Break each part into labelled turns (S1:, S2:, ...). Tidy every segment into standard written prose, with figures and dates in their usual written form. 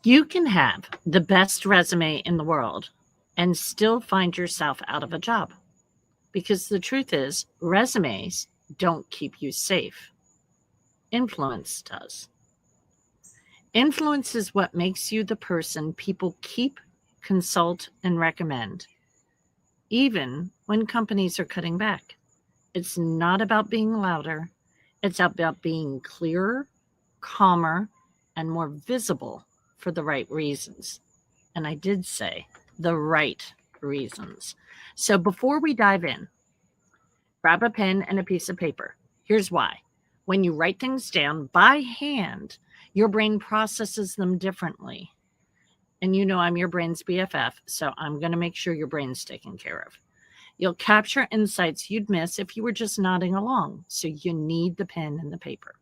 S1: You can have the best resume in the world and still find yourself out of a job. Because the truth is, resumes don't keep you safe. Influence does. Influence is what makes you the person people keep, consult, and recommend, even when companies are cutting back. It's not about being louder. It's about being clearer, calmer, and more visible for the right reasons. And I did say the right reasons. So before we dive in, grab a pen and a piece of paper. Here's why. When you write things down by hand, your brain processes them differently. And you know I'm your brain's BFF, so I'm going to make sure your brain's taken care of. You'll capture insights you'd miss if you were just nodding along, so you need the pen and the paper.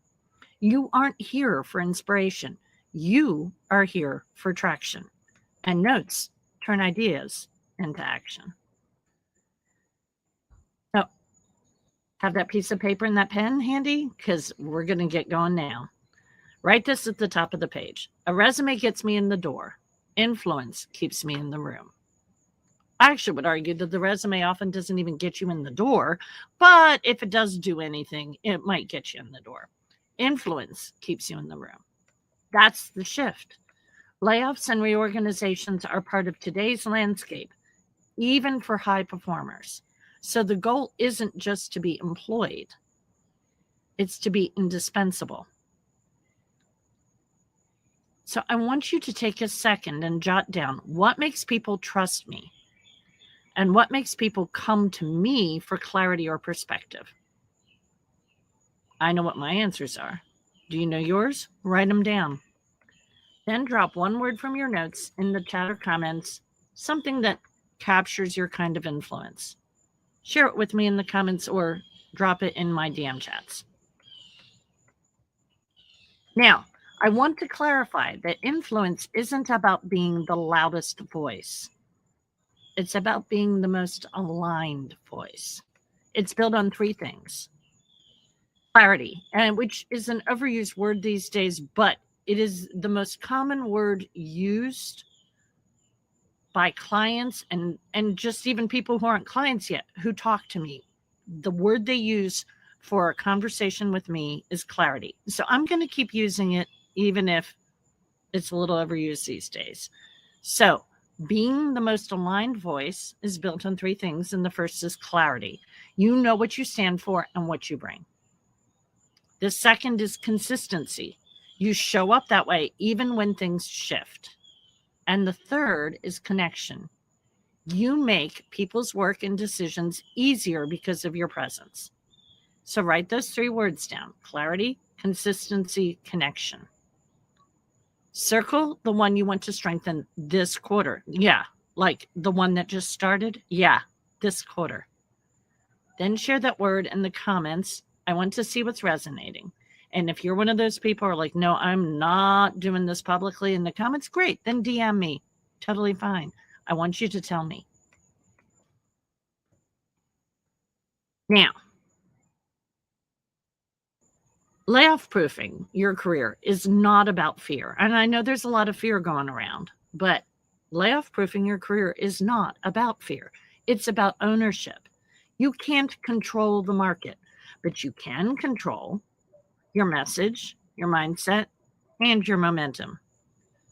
S1: You aren't here for inspiration. You are here for traction. And notes turn ideas into action. So, have that piece of paper and that pen handy? Because we're going to get going now. Write this at the top of the page. A resume gets me in the door. Influence keeps me in the room. I actually would argue that the resume often doesn't even get you in the door, but if it does do anything, it might get you in the door. Influence keeps you in the room. That's the shift. Layoffs and reorganizations are part of today's landscape, even for high performers. So the goal isn't just to be employed, it's to be indispensable. So I want you to take a second and jot down what makes people trust me and what makes people come to me for clarity or perspective. I know what my answers are. Do you know yours? Write them down. Then drop one word from your notes in the chat or comments, something that captures your kind of influence. Share it with me in the comments or drop it in my DM chats. Now, I want to clarify that influence isn't about being the loudest voice. It's about being the most aligned voice. It's built on three things. Clarity, and which is an overused word these days, but it is the most common word used by clients and just even people who aren't clients yet who talk to me. The word they use for a conversation with me is clarity. So I'm going to keep using it even if it's a little overused these days. So being the most aligned voice is built on three things, and the first is clarity. You know what you stand for and what you bring. The second is consistency. You show up that way even when things shift. And the third is connection. You make people's work and decisions easier because of your presence. So write those three words down: clarity, consistency, connection. Circle the one you want to strengthen this quarter. Yeah, like the one that just started. Yeah, this quarter. Then share that word in the comments. I want to see what's resonating. And if you're one of those people who are like, no, I'm not doing this publicly in the comments, great. Then DM me. Totally fine. I want you to tell me. Now, layoff-proofing your career is not about fear. And I know there's a lot of fear going around, but layoff-proofing your career is not about fear. It's about ownership. You can't control the market, but you can control your message, your mindset, and your momentum.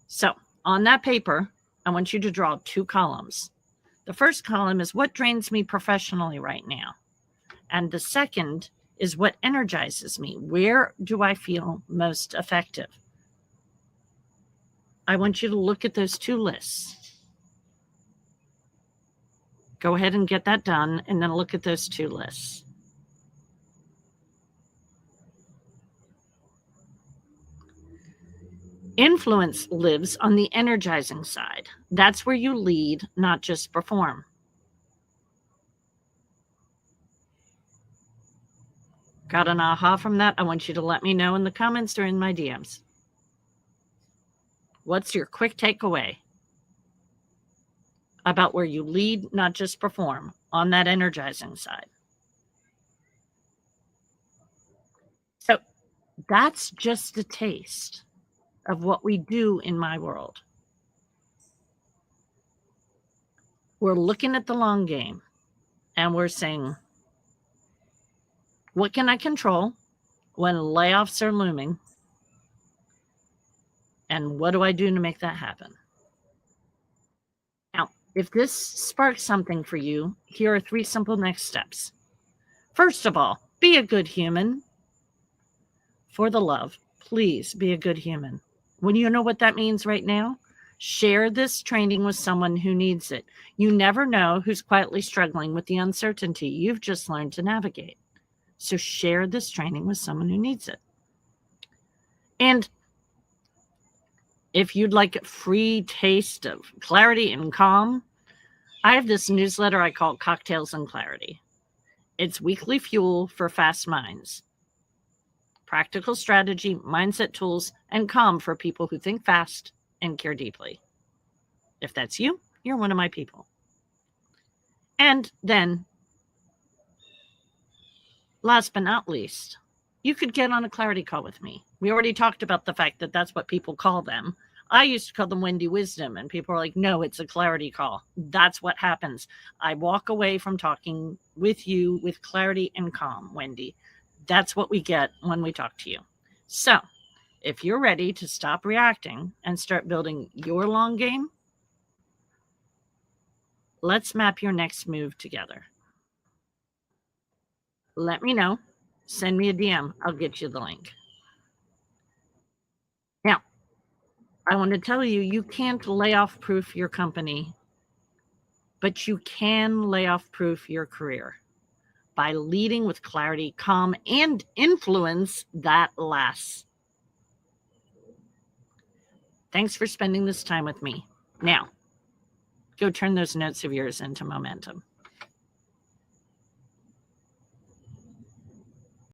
S1: So on that paper, I want you to draw two columns. The first column is what drains me professionally right now. And the second is what energizes me. Where do I feel most effective? I want you to look at those two lists. Go ahead and get that done, and then look at those two lists. Influence lives on the energizing side. That's where you lead, not just perform. Got an aha from that? I want you to let me know in the comments or in my DMs. What's your quick takeaway about where you lead, not just perform, on that energizing side? So that's just a taste. of what we do in my world. We're looking at the long game and we're saying, what can I control when layoffs are looming? And what do I do to make that happen? Now, if this sparks something for you, here are 3 simple next steps. First of all, be a good human. For the love, please be a good human. When you know what that means right now, share this training with someone who needs it. You never know who's quietly struggling with the uncertainty you've just learned to navigate. So share this training with someone who needs it. And if you'd like a free taste of clarity and calm, I have this newsletter I call Cocktails and Clarity. It's weekly fuel for fast minds. Practical strategy, mindset tools, and calm for people who think fast and care deeply. If that's you, you're one of my people. And then, last but not least, you could get on a clarity call with me. We already talked about the fact that that's what people call them. I used to call them Wendy Wisdom, and people are like, no, it's a clarity call. That's what happens. I walk away from talking with you with clarity and calm, Wendy. That's what we get when we talk to you. So if you're ready to stop reacting and start building your long game, let's map your next move together. Let me know. Send me a DM. I'll get you the link. Now, I want to tell you, you can't layoff-proof your company, but you can layoff-proof your career by leading with clarity, calm, and influence that lasts. Thanks for spending this time with me. Now, go turn those notes of yours into momentum.